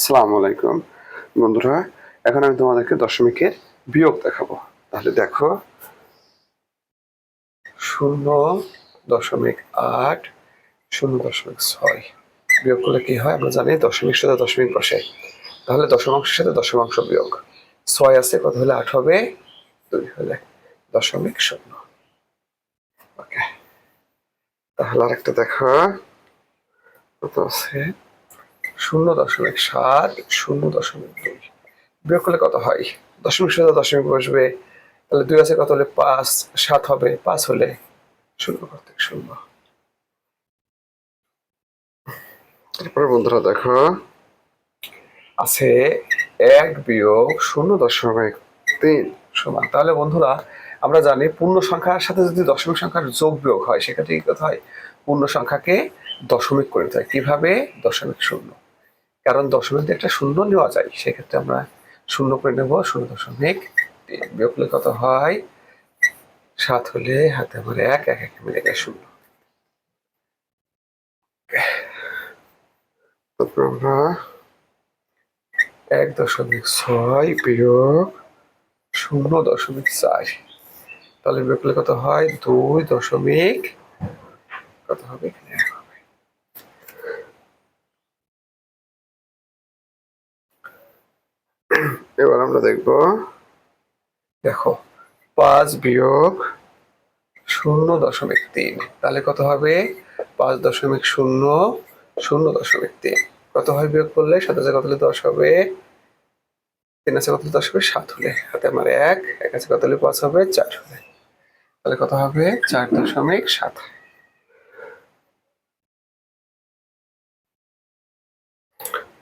আসসালামু আলাইকুম বন্ধুরা, এখন আমি তোমাদেরকে দশমিকের বিয়োগ দেখাবো। তাহলে দেখো, 0.8 0.6 বিয়োগ করলে কি হয় আমরা জানি, দশমিক সাথে দশমিক বসে। তাহলে দশমাংশের সাথে দশমাংশ বিয়োগ, 6 আছে, কত হলে 8 হবে, 2 হলে 0.0। ওকে, তাহলে আরেকটা দেখো, কত আছে, 0.7 0.2 বিয়োগ করলে কত হয়, দশমিক সাথে দশমিক বসবে। তাহলে 2 আছে, কত হলে 5, 7 হবে, 5 হলে 0.0। তারপরে বন্ধুরা দেখো, আছে 1-0.3 সমান। তাহলে বন্ধুরা আমরা জানি, পূর্ণ সংখ্যার সাথে যদি দশমিক সংখ্যার যোগ বিয়োগ হয়, সেক্ষেত্রে কি কথা হয়, পূর্ণ সংখ্যাকে দশমিক করে নিতে হয়। কিভাবে, 0.0, কারণ দশমিক দিয়ে একটা শূন্য নেওয়া যায়, সেক্ষেত্রে আমরা শূন্য করে নেব, 0.3 বিয়োগ করলে কত হয়, 7 হলে হাতে আমার 1, 1 1 মিলে গেলে 0। তারপর আমরা 1.6 বিয়োগ 0.4, তাহলে বিয়োগ করলে কত হয়, 2 দশমিক কত হবে, এখানে 1 হবে। এবার আমরা দেখব, দেখো 5 বিয়োগ 0.3, তাহলে কত হবে, 5.0 0.3 কত হয় বিয়োগ করলে, 7 আছে কত হলে 10 হবে, 3 আছে কত হলে 10 হবে, 7 হলে হাতে আমার 1 1 আছে কত হলে 5 হবে, 4 হলে, তাহলে কত হবে, 4.7।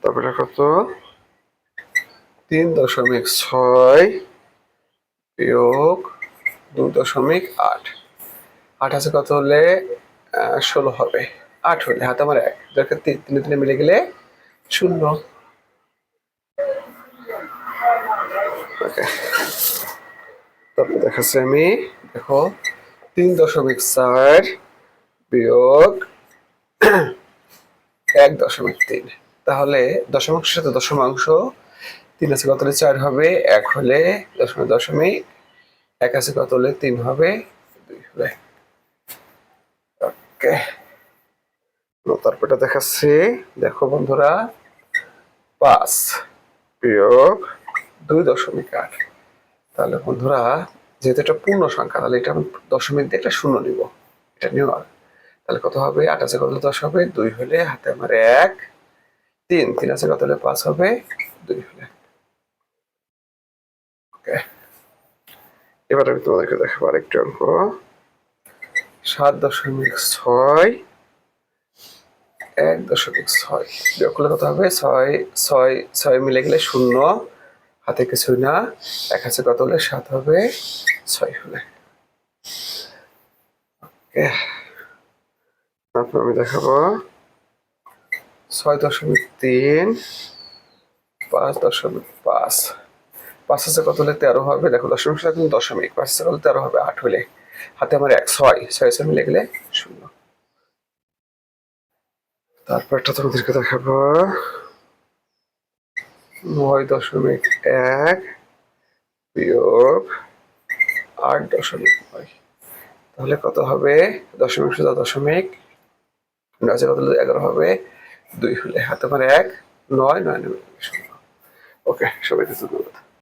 তারপরে কত, 3.6 বিয়োগ 2.8, 8 আছে কত হলে 16 হবে, 8 হলে হাতে আমার 1, দরকার 3 মিলে গেলে 0। ওকে, তারপর দেখাচ্ছি আমি, দেখো 3.4 বিয়োগ 1.3, তাহলে দশমাংশের সাথে দশমাংশ, 3 আছে কত হলে 4 হবে, 1 হলে 0.0, 1 আছে কত হলে 3 হবে, 2 হলে। ওকে, তারপরটা দেখাচ্ছি, দেখো বন্ধুরা, 5 বিয়োগ 2.8, তাহলে বন্ধুরা যেহেতু এটা পূর্ণ সংখ্যা, তাহলে এটা আমি দশমিক দিয়ে একটা শূন্য নিব, এটা নেওয়ার, তাহলে কত হবে, 8 আছে কত হলে 10 হবে, 2 হলে হাতে আমার 1, 3 আছে কত হলে 5 হবে, 2 হলে। ওকে, এবার আমি তোমাদেরকে দেখাবো আরেকটি অঙ্ক, 7.6 1.6 বিয়োগ করলে কত হবে, 6 মিলে গেলে 0, হাতে কিছুই না, 1 আছে কত হলে 7 হবে, 6 হলে। ওকে, তারপর আমি দেখাবো 6.3 5.5, 5 আছে কত হলে 13 হবে, দেখো দশমিক সাথে কিন্তু দশমিক, 5 আছে কত হলে 13 হবে, 8 হলে হাতে আমার 1, 6 মিলে গেলে 0। তারপরটা তোমাদেরকে দেখাবো 9.1 বিয়োগ 8.9, তাহলে কত হবে, দশমিক সাথে দশমিক, 9 আছে কত হলে 11 হবে, 2 হলে হাতে আমার 1, 9 9 0। ওকে, সবাইকে ধন্যবাদ।